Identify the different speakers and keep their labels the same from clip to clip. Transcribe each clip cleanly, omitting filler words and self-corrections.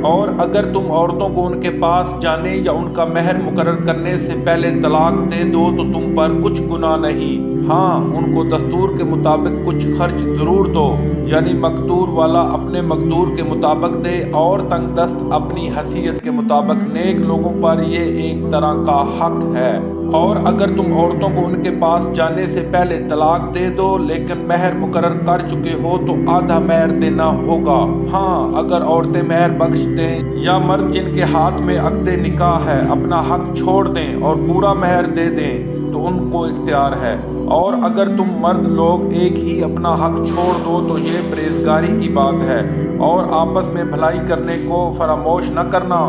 Speaker 1: اور اگر تم عورتوں کو ان کے پاس جانے یا ان کا مہر مقرر کرنے سے پہلے طلاق دے دو تو تم پر کچھ گناہ نہیں، ہاں ان کو دستور کے مطابق کچھ خرچ ضرور دو، یعنی مقدور والا اپنے مقدور کے مطابق دے اور تنگ دست اپنی حیثیت کے مطابق۔ نیک لوگوں پر یہ ایک طرح کا حق ہے۔ اور اگر تم عورتوں کو ان کے پاس جانے سے پہلے طلاق دے دو لیکن مہر مقرر کر چکے ہو تو آدھا مہر دینا ہوگا، ہاں اگر عورتیں مہر بخش دیں یا مرد جن کے ہاتھ میں عقد نکاح ہے اپنا حق چھوڑ دیں اور پورا مہر دے دیں تو ان کو اختیار ہے۔ اور اگر تم مرد لوگ ایک ہی اپنا حق چھوڑ دو تو یہ پرہیزگاری کی بات ہے، اور آپس میں بھلائی کرنے کو فراموش نہ کرنا،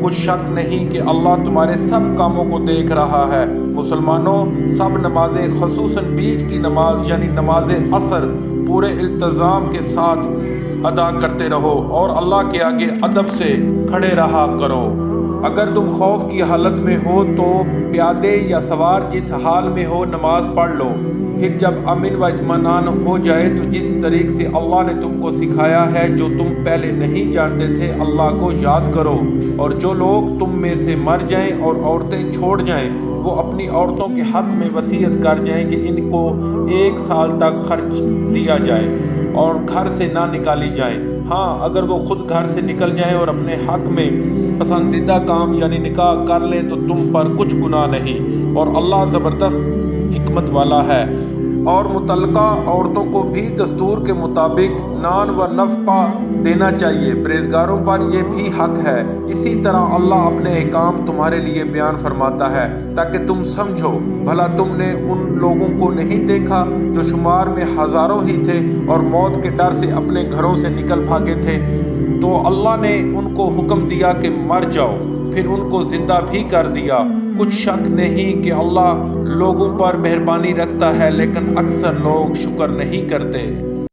Speaker 1: کچھ شک نہیں کہ اللہ تمہارے سب کاموں کو دیکھ رہا ہے۔ مسلمانوں، سب نمازیں خصوصاً بیچ کی نماز یعنی نماز عصر پورے التزام کے ساتھ ادا کرتے رہو اور اللہ کے آگے ادب سے کھڑے رہا کرو۔ اگر تم خوف کی حالت میں ہو تو پیادے یا سوار جس حال میں ہو نماز پڑھ لو، پھر جب امن و اطمینان ہو جائے تو جس طریق سے اللہ نے تم کو سکھایا ہے جو تم پہلے نہیں جانتے تھے اللہ کو یاد کرو۔ اور جو لوگ تم میں سے مر جائیں اور عورتیں چھوڑ جائیں وہ اپنی عورتوں کے حق میں وصیت کر جائیں کہ ان کو 1 سال تک خرچ دیا جائے اور گھر سے نہ نکالی جائیں، ہاں اگر وہ خود گھر سے نکل جائیں اور اپنے حق میں پسندیدہ کام یعنی نکاح کر لیں تو تم پر کچھ گناہ نہیں، اور اللہ زبردست حکمت والا ہے۔ اور متعلقہ عورتوں کو بھی دستور کے مطابق نان و نفقہ دینا چاہیے، پرہیزگاروں پر یہ بھی حق ہے۔ اسی طرح اللہ اپنے احکام تمہارے لیے بیان فرماتا ہے تاکہ تم سمجھو، بھلا تم نے ان لوگوں کو نہیں دیکھا جو شمار میں ہزاروں ہی تھے اور موت کے ڈر سے اپنے گھروں سے نکل بھاگے تھے، تو اللہ نے ان کو حکم دیا کہ مر جاؤ، پھر ان کو زندہ بھی کر دیا۔ کچھ شک نہیں کہ اللہ لوگوں پر مہربانی رکھتا ہے لیکن اکثر لوگ شکر نہیں کرتے۔